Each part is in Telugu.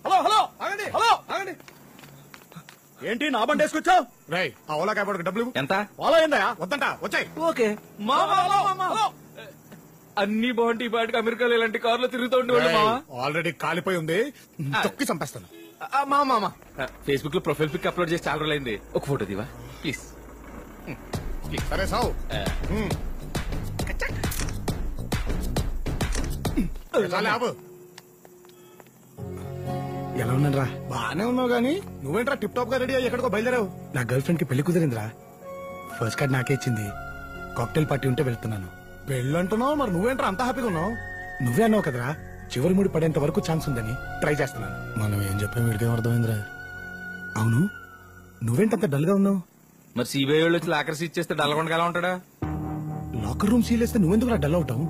హలో హలో ఆగండి, హలో ఆగండి. ఏంటి నా బండి వేసుకొచ్చావు? రై ఆ ఓలా క్యాబ్ డబ్బులు ఎంత? ఫాలో అయిందా? వద్దంట వచ్చాయి. ఓకే అన్ని బాగుంటాయి. ఈ పాటికి అమెరికాలో ఇలాంటి కార్లో తిరుగుతూ ఉండేవాళ్ళు మావా. ఆల్రెడీ కాలిపోయి ఉంది, తొక్కి చంపేస్తాను. మామా ఫేస్బుక్ లో ప్రొఫైల్ పిక్ అప్లోడ్ చేసి చాలా రోజులైంది. ఒక ఫోటో దివా ప్లీజ్. సరే సావు. ఎలా ఉన్నారా? బానే ఉన్నావు గానీ నువ్వేంట్రా టిప్ టాప్ గా రెడీ అయ్యి ఎక్కడికో బయలుదేరావు? నా గర్ల్ ఫ్రెండ్ కి పెళ్లి కుదిరిందిరా. ఫస్ట్ కార్డ్ నాకే ఇచ్చింది. కాక్టైల్ పార్టీ ఉంటే వెళ్తున్నాను. పెళ్ళంటున్నావు, మరి నువ్వేంట్రా అంత హ్యాపీగా ఉన్నావు? నువ్వే అన్నావు కదరా చివరి ముడి పడేంత వరకు ఛాన్స్ ఉందని ట్రై చేస్తున్నాను. మనం ఏం చెప్పాం వీడికేం అర్థమైందిరా? అవును, నువ్వేంటంత డల్ గా ఉన్నావు? మరి సిబిఐ వాళ్ళు వచ్చి లాకర్స్ ఇచ్చేస్తే డల్గొండగా ఎలా ఉంటాడా? లాకర్ రూమ్ సీల్ వేస్తే నువ్వెందుకు డల్ అవుతావు?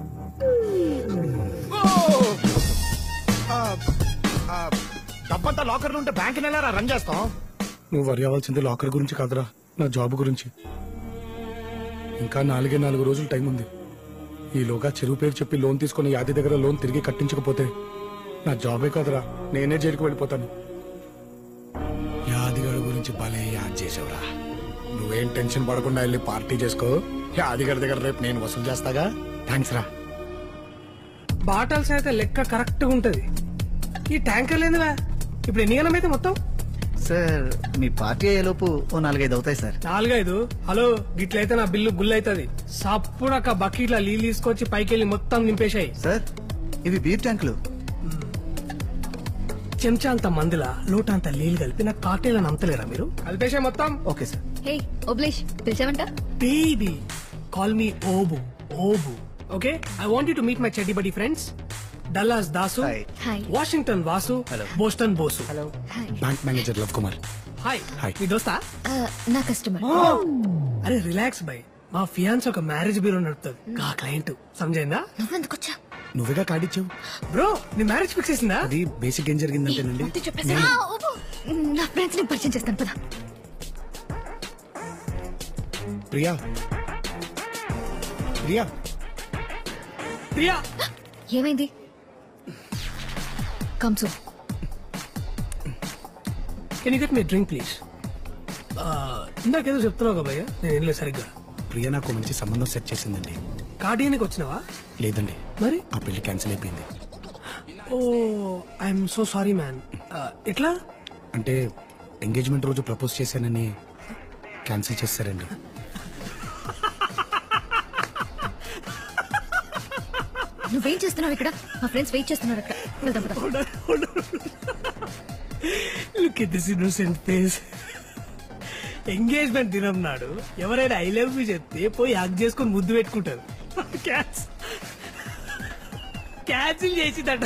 డబ్బంతా లాకర్లు ఉంటే బ్యాంక్ నెల రన్ చేస్తాం. నువ్వు వరి అవ్వాల్సింది లాకర్ గురించి కాదురా, నా జాబ్ గురించి. ఇంకా 4 రోజులు టైం ఉంది. ఈలోగా చెరువు పేరు చెప్పి లోన్ తీసుకుని యాది దగ్గర లోన్ తిరిగి కట్టించకపోతే నా జాబే కాదురా, నేనే జైలుకు వెళ్ళిపోతాను. యాదిగడి గురించి భలే యాద్ చేసావురా. నువ్వేం టెన్షన్ పడకుండా వెళ్ళి పార్టీ చేసుకో. యాదిగడి దగ్గర రేపు నేను వసూలు చేస్తాగా. థ్యాంక్స్ రా. బాటల్స్ అయితే లెక్క కరెక్ట్ గా ఉంటది. ఈ ట్యాంకర్ లేదురా. ఇప్పుడు ఎన్ని గణం అయితే మొత్తం? సార్ మీ పార్టీ అయ్యేలోపు ఓ 4-5 అవుతాయి సార్. 4-5? హలో, గిట్లయితే నా బిల్లు గుల్ అవుతుంది. సప్పుడక్క బకెట్ల నీళ్ళు తీసుకొచ్చి పైకి వెళ్ళి మొత్తం నింపేశాయి. సార్ ఇవి బీర్ ట్యాంకులు. చెంచా అంత మందుల లోట అంత నీళ్ళు కలిపి నాకు కాక్టైల్ అని అమ్మతలేరా మీరు? కలిపేశాయి మొత్తం. Okay sir. హే ఓబ్లేష్, పిలిచావంట? Baby call me Obu. Obu okay. I want you to meet my chaddi buddy friends. Dallas Dasu, hi. Washington Vasu, Boston Bosu. Hello. Bank manager Lav Kumar. Hi. Hi. మీ దోస్తా? నా కస్టమర్. అరే రిలాక్స్ బై. మా ఫియాన్స్ ఒక మ్యారేజ్ బ్యూరో నడుపుతుంది. ఆ క్లయింట్ సమజైందా? నువ్వెందుకు వచ్చా? నువ్వేగా కార్డు ఇచ్చావు. బ్రో నీ మ్యారేజ్ ఫిక్స్ చేసిందా? అది బేసిక్ ఏం జరిగిందంటేనండి, నా ఫ్రెండ్స్ ని పరిచయం చేస్తాను పదా. ప్రియా ప్రియా ప్రియా ఏమైంది? కమ్సు. Can you get me drink please? ఇందాకేదో చెప్తున్నావు కదా భయ్య, నేను ఏం లేదు సరిగ్గా. ప్రియా నాకు మంచి సంబంధం సెట్ చేసిందండి. కార్డియానికి వచ్చినావా? లేదండి, మరి ఆ పెళ్లి క్యాన్సిల్ అయిపోయింది. ఓ ఐఎమ్ సో సారీ మ్యాన్. ఎట్లా? అంటే ఎంగేజ్మెంట్ రోజు ప్రపోజ్ చేశానని క్యాన్సిల్ చేశారండి. నువ్వేం చేస్తున్నావు ఇక్కడ? మా ఫ్రెండ్స్ వెయిట్ చేస్తున్నారు అక్కడ. వెళ్దాం పద. Look at this innocent face. Engagement దినం నాడు ఎవరైనా ఐ లవ్ యూ చెప్తే పోయి హగ్ చేసుకొని ముద్దు పెట్టుకుంటారు. క్యాన్సిల్ చేసిందట.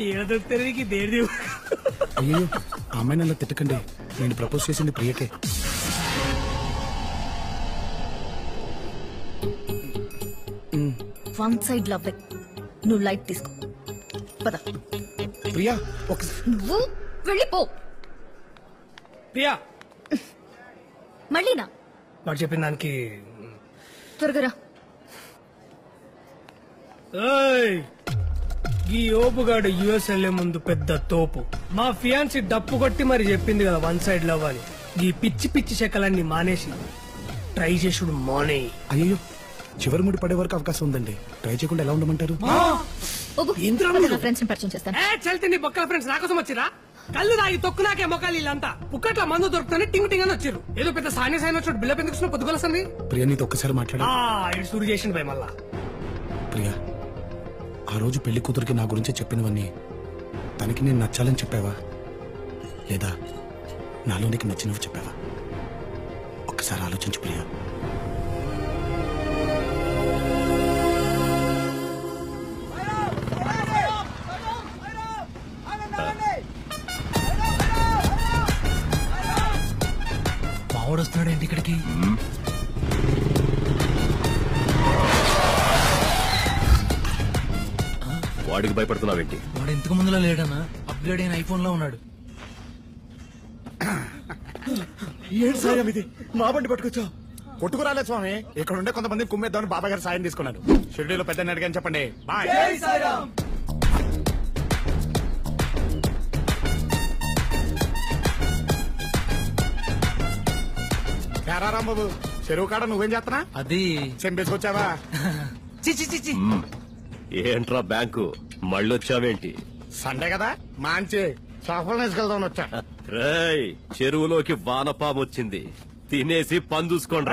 ఏదో దొరుకుతానికి దేడి. అయ్యో, అమ్మాయిని అలా తిట్టకండి. నేను ప్రపోజ్ చేసింది ప్రియకే. One side love. నువ్వు లైట్ తీసుకో పద. ప్రియా ఒక నువ్వు వెళ్ళిపో. ప్రియా మళ్ళీనా? వాడు చెప్పిన దానికి త్వరగా రా. ఈ ఓపుగాడు యుఎస్ వెళ్లే ముందు పెద్ద తోపు. మా ఫియాన్సీ డప్పు కొట్టి మరి చెప్పింది కదా వన్ సైడ్ లవ్ అని. ఈ పిచ్చి పిచ్చి చెక్కలన్నీ మానేసి ట్రై చేసుడు మానే. అయ్యో, చివరి ముడి పడే వరకు అవకాశం ఉందండి. ట్రై చేయకుండా ఎలా ఉండమంటారు? ఫ్రెండ్స్ పరిచయం చేస్తాను. చల్తే నీ బొక్కల ఫ్రెండ్స్ నాకోసం వచ్చిరా? కళ్ళు తాగి తొక్కు నాకే మొక్కలు వీళ్ళంతా పుక్కట్ల మందు దొరుకుతానే టింగ్ టింగ్ అని వచ్చారు. ఏదో పెద్ద సాని సాయిన్ వచ్చాడు. బిల్ల పెందుకు పొద్దుగలసంది. ప్రియా నీతో ఒక్కసారి మాట్లాడా? సూరు చేసిండు భయ మళ్ళా. ప్రియా, ఆ రోజు పెళ్లి కూతురికి నా గురించి చెప్పినవన్నీ తనకి నేను నచ్చాలని చెప్పావా, లేదా నాలో నీకు నచ్చినవి చెప్పావా? ఒక్కసారి ఆలోచించు ప్రియా. మావాడు వస్తున్నాడు ఏంటి ఇక్కడికి? వాడికి భయపడుతున్నావేంటి? వాడు ఇంతకు ముందులో లేడన్నా, అప్గ్రేడ్ అయిన ఐఫోన్ లో ఉన్నాడు. ఏంటి సాయం ఇది? మా బండి పట్టుకొచ్చా? కొట్టుకురాలే స్వామి, ఇక్కడ ఉండే కొంతమంది కుమ్మేద్దామని బాబాయ్ గారు సాయం తీసుకున్నాను. షిరిడీలో పెద్ద అడిగాని చెప్పండి. బాయ్. ఎరా రాంబాబు చెరువు కాడ నువ్వేం చేస్తున్నా అది చెంపేసుకొచ్చావా? చి ఏంట్రా బ్యాంకు మళ్ళొచ్చావేంటి? సండే కదా మంచి సఫలం వేసుకెళ్దామని వచ్చా. రేయ్, చెరువులోకి వానపాము వచ్చింది, తినేసి పని చూసుకోండి.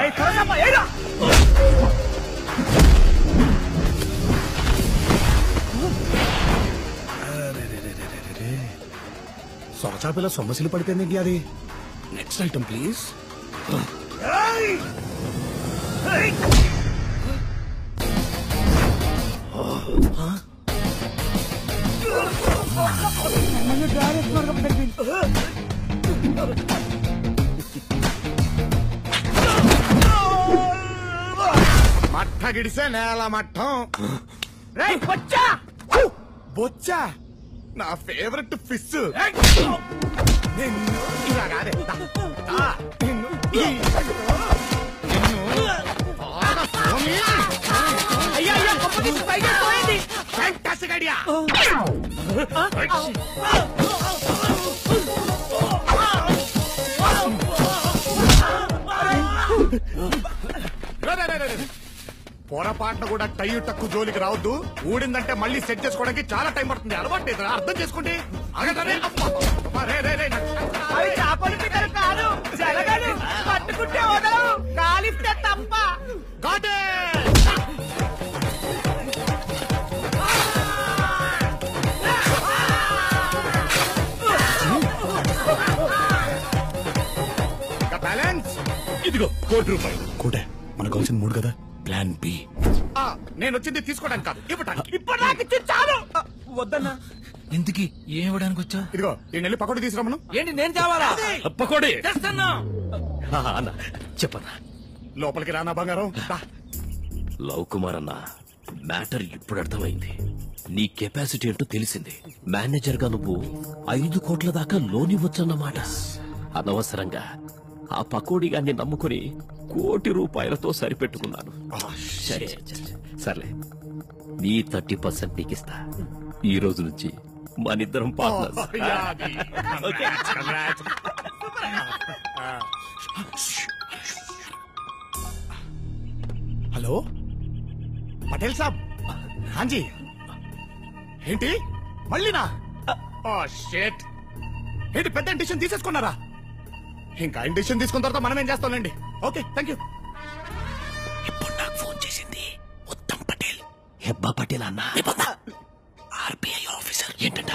సొరచాపిల సొమ్మసిలు పడిపోయింది అది. Next item please. మట్ట గిడిసే నేల మట్టం. బొచ్చా నా ఫేవరెట్ ఫిష్. నిన్ను ఇలా కాదే. నిన్ను ఫ్యాంటాస్టిక్ ఐడియా. పొరపాటున కూడా టై టక్కు జోలికి రావద్దు. ఊడిందంటే మళ్ళీ సెట్ చేసుకోవడానికి చాలా టైం పడుతుంది. అలవాటు అర్థం చేసుకోండి. పట్టుకుంటే వదలవు, కాలిస్తే తప్ప. బ్యాలెన్స్ ఇదిగో ₹1. కోటే మనకు కావాల్సిన 3 కదా. Plan B. నేను వచ్చింది తీసుకోవడానికి కాదు, ఇవ్వటానికి. ఇప్పుడు నాకు ఇచ్చి చాలు. వద్దన్నా. ఇంతకి ఏం ఇవ్వడానికి వచ్చా? ఇదిగో నేను వెళ్ళి పకోడీ తీసుకురామను. ఏంటి నేను కావాలా? పకోడీ చేస్తాను. అన్న చెప్పన్నా. లోపలికి రానా బంగారం. లవ్ కుమార్ అన్న, మ్యాటర్ ఇప్పుడు అర్థమైంది. నీ కెపాసిటీ ఏంటో తెలిసింది. మేనేజర్ గా నువ్వు 5 కోట్ల దాకా లోన్ ఇవ్వచ్చన్నమాట. అనవసరంగా ఆ పకోడీ గాన్ని నమ్ముకుని ₹1,00,00,000 సరిపెట్టుకున్నాను. సరే సర్లే, నీ 30% నీకిస్తా. ఈ రోజు నుంచి మనిద్దరం పార్ట్నర్స్. హలో పటేల్ సాబ్. హాంజీ. ఏంటి మళ్ళీనా? షేట్. ఏంటి పెద్ద డిసిషన్ తీసేసుకున్నారా? ఇంకా డిసిషన్ తీసుకున్న తర్వాత మనం ఏం చేస్తాంలేండి. Okay thank you. ఇప్పుడు నాకు ఫోన్ చేసింది ఉత్తమ్ పటేల్. హెబ్బా పటేల్ అన్న, ఆర్బీఐ ఆఫీసర్. ఏంటంట,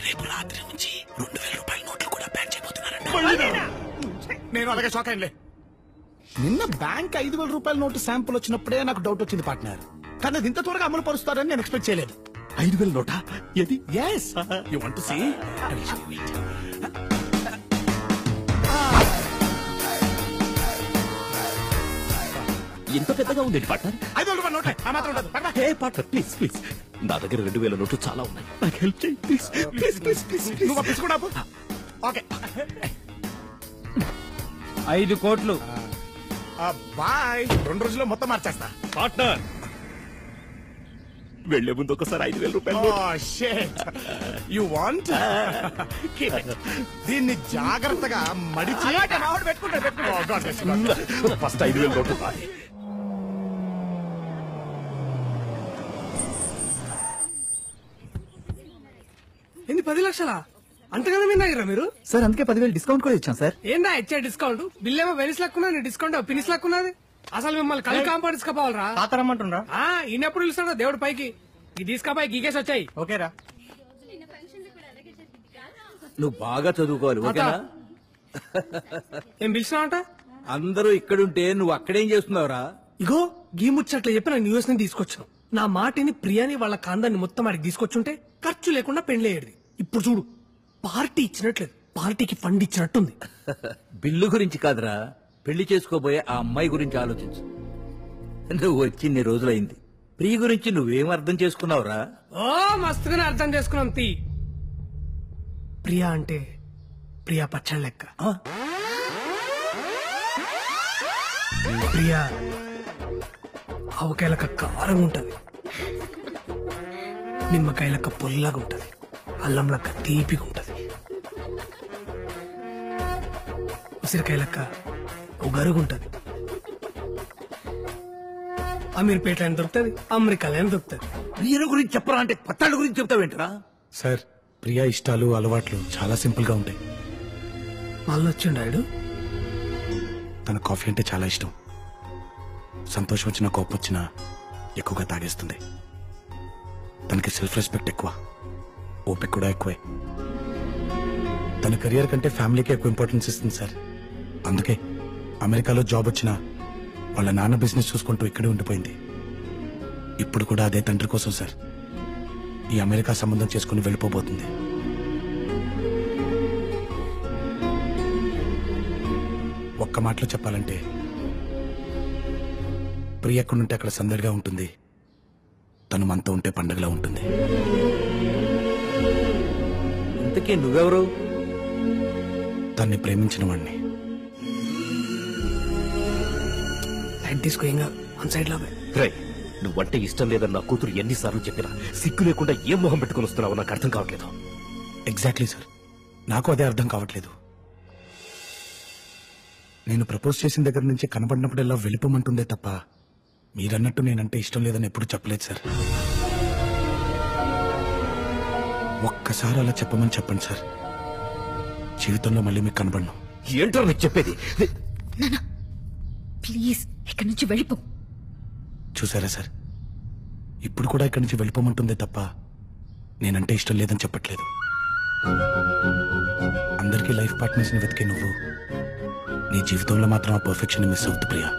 రేపు రాత్రి నుంచి ₹2,000 నోట్లు కూడా బ్యాన్ చేయబోతున్నారంట. నేను అలాగే షాక్ అయ్యలే. నిన్న బ్యాంక్ ₹5,000 నోటు శాంపుల్ వచ్చినప్పుడే నాకు డౌట్ వచ్చింది పార్ట్నర్. కానీ అది ఇంత త్వరగా అమలు పరుస్తారని నేను ఎక్స్పెక్ట్ చేయలేదు. 5,000 నోటా? ఏది? Yes. You want to see? ఇంత పెద్దగా ఉంది పార్ట్నర్. ₹5,000 నోటే ఆ మాత్రం ఉండదు. హే పార్ట్నర్, ప్లీజ్ ప్లీజ్, నా దగ్గర 2,000 నోట్లు చాలా ఉన్నాయి. నాకు హెల్ప్ చేయి ప్లీజ్ ప్లీజ్ ప్లీజ్ ప్లీజ్. నువ్వు పిలుచుకున్నా. ఓకే 5 కోట్లు. బాయ్. 2 రోజుల్లో మొత్తం మార్చేస్తా. పార్ట్నర్, వెళ్లే ముందు ఒకసారి ₹5,000. You want? దీన్ని జాగ్రత్తగా మడిచి ఫస్ట్ 5,000 నోట్లు. ఏంది 10 లక్షలా? అంతగానే విన్నాయిరా మీరు? సార్ అందుకే 10,000 డిస్కౌంట్ కూడా ఇచ్చాం సార్. ఏందా ఇచ్చే డిస్కౌంట్? బిల్ ఏమో వెనిస్ లక్కున్నది, డిస్కౌంట్ ఫినిష్ లక్కున్నది. అసలు మిమ్మల్ని కలి కాంపౌండ్ తీసుకుపోవాలరా? తాతరమ్మంటుండ్రా? ఈయనెప్పుడు పిలుస్తాడో దేవుడు పైకి. ఇది తీసుకపోయి గీకేసి వచ్చాయి. ఓకేరా. నువ్వు బాగా చదువుకోవాలి, ఓకేనా? ఏం పిలిచినావంట? అందరూ ఇక్కడుంటే నువ్వు అక్కడేం చేస్తున్నావురా? ఇగో గీ ముచ్చట్లు చెప్పి నేను యూఎస్ నుంచి తీసుకొచ్చాను. నా మాటిని ప్రియాని వాళ్ళ కాందాన్ని మొత్తం ఆడికి తీసుకొచ్చుంటే ఖర్చు లేకుండా పెళ్లేయడిది. ఇప్పుడు చూడు, పార్టీ ఇచ్చినట్లేదు, పార్టీకి ఫండ్ ఇచ్చినట్టుంది. బిల్లు గురించి కాదురా, పెళ్లి చేసుకోబోయే ఆ అమ్మాయి గురించి ఆలోచించు. నువ్వు వచ్చి ఇన్ని రోజులైంది, ప్రియ గురించి నువ్వేం అర్థం చేసుకున్నావురా? ఓ మస్తుగానే అర్థం చేసుకున్నాం. ప్రియా అంటే ప్రియా పచ్చడి లెక్క. ప్రియా ఆవకాయలక కారంగా ఉంటది, నిమ్మకాయలక పొల్లగా ఉంటది, అల్లం లెక్క తీపిగా ఉంటది, ఉసిరికాయలక గరుగుంటది. అమీర్పేట అని దొరుకుతుంది, అమెరికాలో అని దొరుకుతుంది. ప్రియల గురించి చెప్పరా అంటే పత్తాళ్ళ గురించి చెప్తావేంటరా? సార్ ప్రియా ఇష్టాలు అలవాట్లు చాలా సింపుల్ గా ఉంటాయి. మళ్ళీ వచ్చిండాడు. తన కాఫీ అంటే చాలా ఇష్టం. సంతోషం వచ్చినా కోపం వచ్చినా ఎక్కువగా తాగేస్తుంది. తనకి సెల్ఫ్ రెస్పెక్ట్ ఎక్కువ, ఓపిక కూడా ఎక్కువే. తన కెరియర్ కంటే ఫ్యామిలీకి ఎక్కువ ఇంపార్టెన్స్ ఇస్తుంది సార్. అందుకే అమెరికాలో జాబ్ వచ్చినా వాళ్ళ నాన్న బిజినెస్ చూసుకుంటూ ఇక్కడే ఉండిపోయింది. ఇప్పుడు కూడా అదే తండ్రి కోసం సార్ ఈ అమెరికా సంబంధం చేసుకుని వెళ్ళిపోబోతుంది. ఒక్క మాటలో చెప్పాలంటే ప్రియ ఎక్కడుంటే అక్కడ సందడిగా ఉంటుంది, తను మనతో ఉంటే పండగలా ఉంటుంది. ఇంతకీ నువ్వెవరు? తన్ని ప్రేమించిన వాడిని. లైట్ తీసుకో, ఇంకా వన్ సైడ్ లో రేయ్, నువ్వంటే ఇష్టం లేదని నా కూతురు ఎన్నిసార్లు చెప్పినా సిగ్గు లేకుండా ఏం మొహం పెట్టుకుని వస్తున్నావో నాకు అర్థం కావట్లేదు. ఎగ్జాక్ట్లీ సార్, నాకు అదే అర్థం కావట్లేదు. నేను ప్రపోజ్ చేసిన దగ్గర నుంచి కనబడినప్పుడల్లా వెళ్ళిపోమంటుందే తప్ప మీరన్నట్టు నేనంటే ఇష్టం లేదని ఎప్పుడు చెప్పలేదు సార్. ఒక్కసారి అలా చెప్పమని చెప్పండి సార్, జీవితంలో మళ్ళీ మీకు కనబడను. ఏంటో నీకు చెప్పేది? ప్లీజ్ ఇక్కడి నుంచి వెళ్ళిపో. చూసారా సార్, ఇప్పుడు కూడా ఇక్కడి నుంచి వెళ్ళిపోమంటుందే తప్ప నేనంటే ఇష్టం లేదని చెప్పట్లేదు. అందరికీ లైఫ్ పార్ట్నర్స్ ని వెతికే నువ్వు నీ జీవితంలో మాత్రం ఆ పర్ఫెక్షన్ మిస్ అవుతుంది ప్రియా.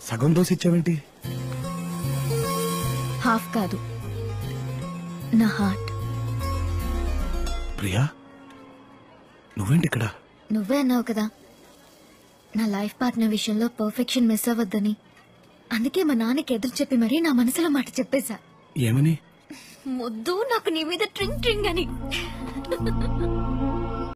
సగం దోశ ఇచ్చావేంటి? హాఫ్ కాదు, నా హార్ట్. ప్రియా నువ్వేంటి ఇక్కడ? నువ్వే అన్నావు కదా నా లైఫ్ పార్ట్నర్ విషయంలో పర్ఫెక్షన్ మిస్ అవ్వద్దని. అందుకే మా నాన్నకి ఎదురు చెప్పి మరీ నా మనసులో మాట చెప్పేశా. ఏమని? ముద్దు నాకు నీ మీద ట్రింగ్ ట్రింగ్ అని.